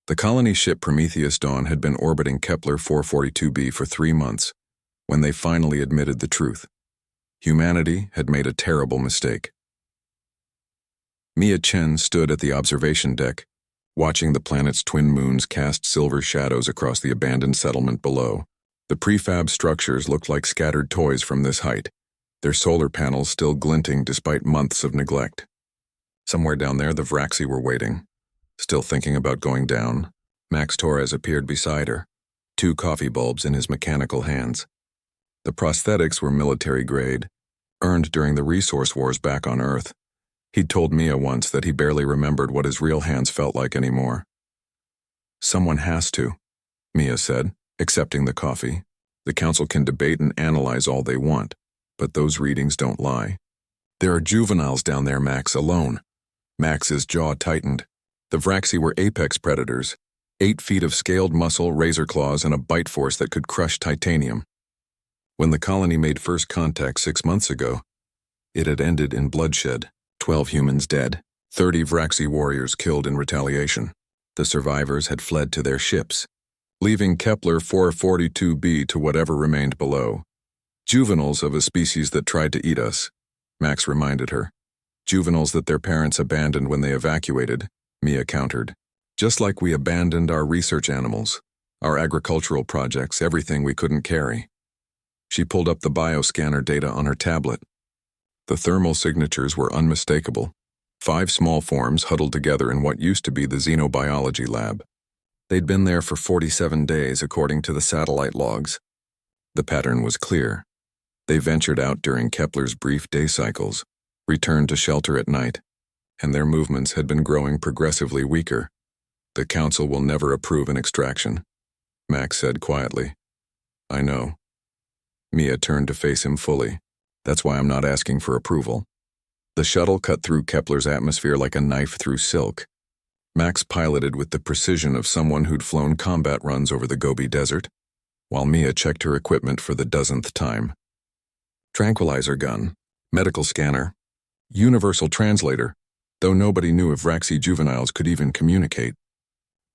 The colony ship Prometheus Dawn had been orbiting Kepler 442b for 3 months when they finally admitted the truth. Humanity had made a terrible mistake. Mia Chen stood at the observation deck, watching the planet's twin moons cast silver shadows across the abandoned settlement below. The prefab structures looked like scattered toys from this height, their solar panels still glinting despite months of neglect. Somewhere down there, the Vraxi were waiting. Still thinking about going down, Max Torres appeared beside her, 2 coffee bulbs in his mechanical hands. The prosthetics were military grade, earned during the resource wars back on Earth. He'd told Mia once that he barely remembered what his real hands felt like anymore. "Someone has to," Mia said, accepting the coffee. "The council can debate and analyze all they want, but those readings don't lie. There are juveniles down there, Max, alone." Max's jaw tightened. The Vraxi were apex predators, 8 feet of scaled muscle, razor claws, and a bite force that could crush titanium. When the colony made first contact 6 months ago, it had ended in bloodshed. 12 humans dead, 30 Vraxi warriors killed in retaliation. The survivors had fled to their ships, leaving Kepler 442b to whatever remained below. "Juveniles of a species that tried to eat us," Max reminded her. "Juveniles that their parents abandoned when they evacuated," Mia countered. "Just like we abandoned our research animals, our agricultural projects, everything we couldn't carry." She pulled up the bioscanner data on her tablet. The thermal signatures were unmistakable. 5 small forms huddled together in what used to be the xenobiology lab. They'd been there for 47 days, according to the satellite logs. The pattern was clear. They ventured out during Kepler's brief day cycles, returned to shelter at night, and their movements had been growing progressively weaker. "The council will never approve an extraction," Max said quietly. "I know." Mia turned to face him fully. "That's why I'm not asking for approval." The shuttle cut through Kepler's atmosphere like a knife through silk. Max piloted with the precision of someone who'd flown combat runs over the Gobi Desert, while Mia checked her equipment for the dozenth time. Tranquilizer gun, medical scanner, universal translator, though nobody knew if Vraxi juveniles could even communicate.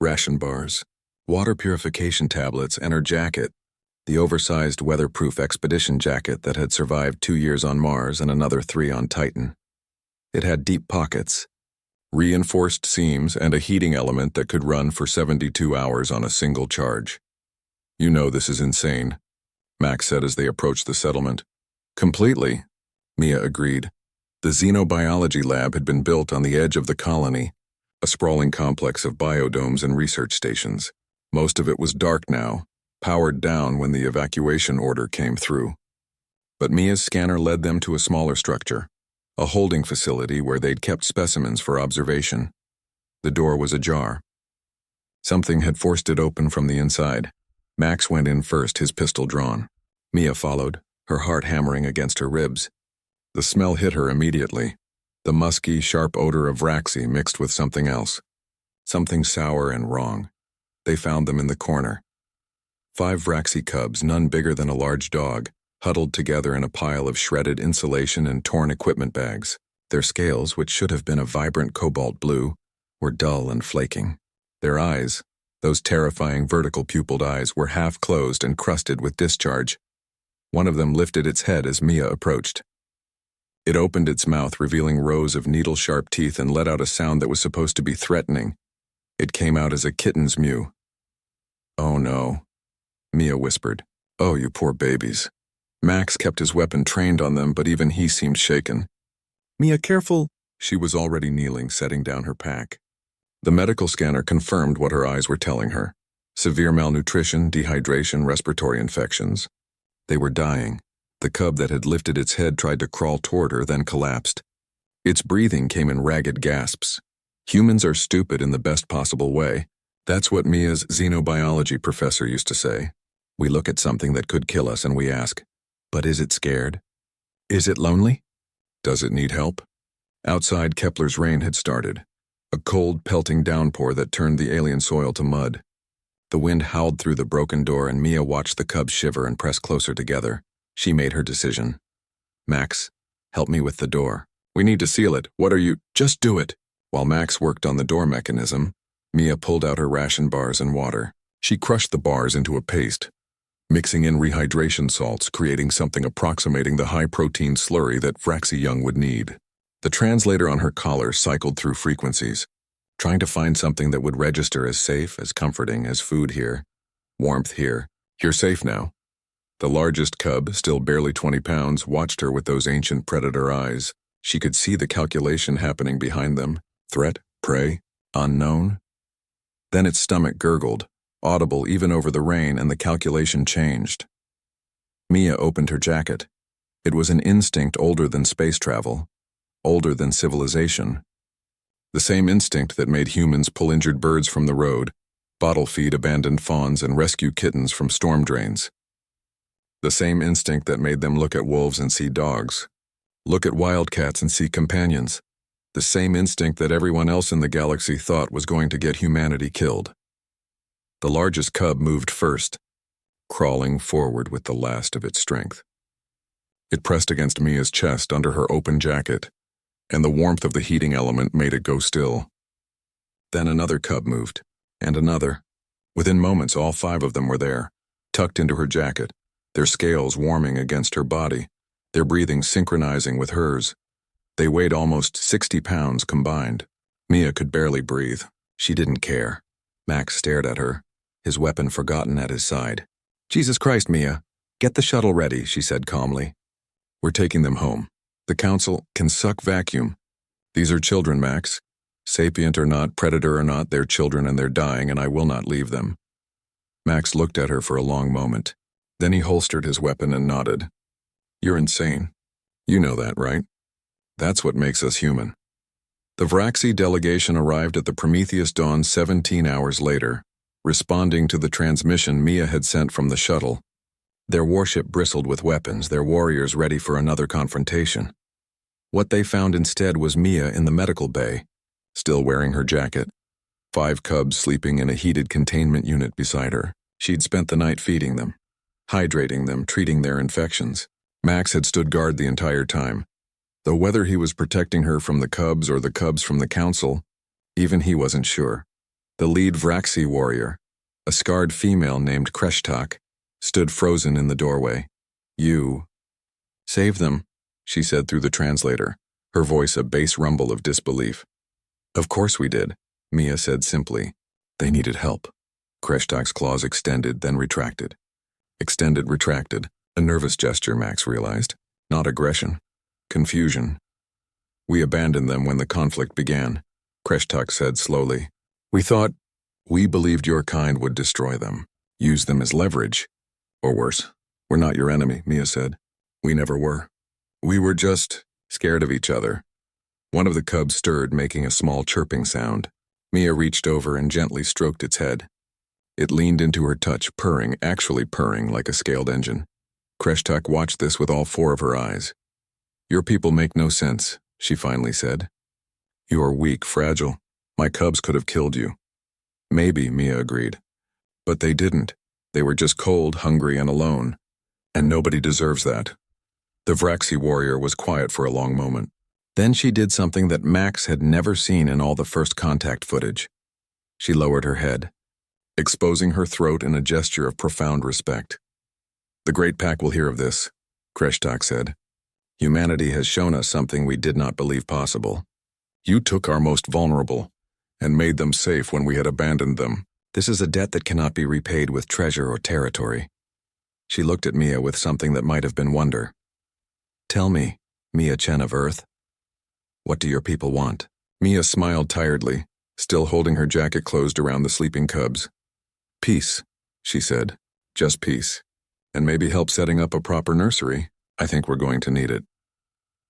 Ration bars, water purification tablets, and her jacket, the oversized weatherproof expedition jacket that had survived 2 years on Mars and another 3 on Titan. It had deep pockets, reinforced seams, and a heating element that could run for 72 hours on a single charge. "You know this is insane," Max said as they approached the settlement. "Completely," Mia agreed. The xenobiology lab had been built on the edge of the colony, a sprawling complex of biodomes and research stations. Most of it was dark now, powered down when the evacuation order came through. But Mia's scanner led them to a smaller structure, a holding facility where they'd kept specimens for observation. The door was ajar. Something had forced it open from the inside. Max went in first, his pistol drawn. Mia followed, her heart hammering against her ribs. The smell hit her immediately, the musky, sharp odor of Vraxi mixed with something else. Something sour and wrong. They found them in the corner. 5 Vraxi cubs, none bigger than a large dog, huddled together in a pile of shredded insulation and torn equipment bags. Their scales, which should have been a vibrant cobalt blue, were dull and flaking. Their eyes, those terrifying vertical pupilled eyes, were half closed and crusted with discharge. One of them lifted its head as Mia approached. It opened its mouth, revealing rows of needle-sharp teeth, and let out a sound that was supposed to be threatening. It came out as a kitten's mew. "Oh no," Mia whispered. "Oh, you poor babies." Max kept his weapon trained on them, but even he seemed shaken. "Mia, careful." She was already kneeling, setting down her pack. The medical scanner confirmed what her eyes were telling her. Severe malnutrition, dehydration, respiratory infections. They were dying. The cub that had lifted its head tried to crawl toward her, then collapsed. Its breathing came in ragged gasps. Humans are stupid in the best possible way. That's what Mia's xenobiology professor used to say. We look at something that could kill us and we ask, but is it scared? Is it lonely? Does it need help? Outside, Kepler's rain had started. A cold, pelting downpour that turned the alien soil to mud. The wind howled through the broken door, and Mia watched the cubs shiver and press closer together. She made her decision. "Max, help me with the door. We need to seal it. What are you—" "Just do it." While Max worked on the door mechanism, Mia pulled out her ration bars and water. She crushed the bars into a paste, mixing in rehydration salts, creating something approximating the high-protein slurry that Vraxi Young would need. The translator on her collar cycled through frequencies, trying to find something that would register as safe, as comforting as food here, warmth here. You're safe now. The largest cub, still barely 20 pounds, watched her with those ancient predator eyes. She could see the calculation happening behind them. Threat, prey, unknown. Then its stomach gurgled, audible even over the rain, and the calculation changed. Mia opened her jacket. It was an instinct older than space travel, older than civilization. The same instinct that made humans pull injured birds from the road, bottle feed abandoned fawns, and rescue kittens from storm drains. The same instinct that made them look at wolves and see dogs, look at wildcats and see companions. The same instinct that everyone else in the galaxy thought was going to get humanity killed. The largest cub moved first, crawling forward with the last of its strength. It pressed against Mia's chest under her open jacket, and the warmth of the heating element made it go still. Then another cub moved, and another. Within moments, all 5 of them were there, tucked into her jacket, their scales warming against her body, their breathing synchronizing with hers. They weighed almost 60 pounds combined. Mia could barely breathe. She didn't care. Max stared at her, his weapon forgotten at his side. "Jesus Christ, Mia. Get the shuttle ready," she said calmly. "We're taking them home. The Council can suck vacuum. These are children, Max. Sapient or not, predator or not, they're children and they're dying, and I will not leave them." Max looked at her for a long moment. Then he holstered his weapon and nodded. "You're insane. You know that, right? That's what makes us human." The Vraxi delegation arrived at the Prometheus Dawn 17 hours later, responding to the transmission Mia had sent from the shuttle. Their warship bristled with weapons, their warriors ready for another confrontation. What they found instead was Mia in the medical bay, still wearing her jacket, 5 cubs sleeping in a heated containment unit beside her. She'd spent the night feeding them, hydrating them, treating their infections. Max had stood guard the entire time, though whether he was protecting her from the cubs or the cubs from the Council, even he wasn't sure. The lead Vraxi warrior, a scarred female named Kreshtak, stood frozen in the doorway. "You save them," she said through the translator, her voice a bass rumble of disbelief. "Of course we did," Mia said simply. "They needed help." Kreshtak's claws extended, then retracted. Extended, retracted. A nervous gesture, Max realized. Not aggression. Confusion. "We abandoned them when the conflict began," Kreshtak said slowly. We believed your kind would destroy them, use them as leverage. Or worse. We're not your enemy," Mia said. "We never were. We were just scared of each other." One of the cubs stirred, making a small chirping sound. Mia reached over and gently stroked its head. It leaned into her touch, purring, actually purring like a scaled engine. Kreshtak watched this with all 4 of her eyes. "Your people make no sense," she finally said. "You are weak, fragile. My cubs could have killed you." "Maybe," Mia agreed. "But they didn't. They were just cold, hungry, and alone. And nobody deserves that." The Vraxi warrior was quiet for a long moment. Then she did something that Max had never seen in all the first contact footage. She lowered her head, exposing her throat in a gesture of profound respect. "The Great Pack will hear of this," Kreshtak said. "Humanity has shown us something we did not believe possible. You took our most vulnerable and made them safe when we had abandoned them. This is a debt that cannot be repaid with treasure or territory." She looked at Mia with something that might have been wonder. "Tell me, Mia Chen of Earth, what do your people want?" Mia smiled tiredly, still holding her jacket closed around the sleeping cubs. "Peace," she said. "Just peace. And maybe help setting up a proper nursery. I think we're going to need it."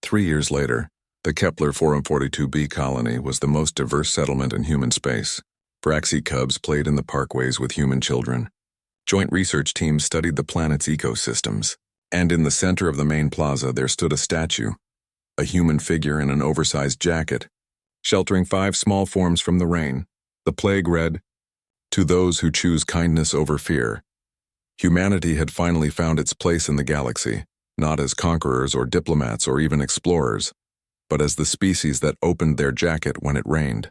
3 years later, the Kepler 442b colony was the most diverse settlement in human space. Vraxi cubs played in the parkways with human children. Joint research teams studied the planet's ecosystems. And in the center of the main plaza there stood a statue, a human figure in an oversized jacket, sheltering 5 small forms from the rain. The plague read, "To those who choose kindness over fear." Humanity had finally found its place in the galaxy, not as conquerors or diplomats or even explorers, but as the species that opened their jacket when it rained.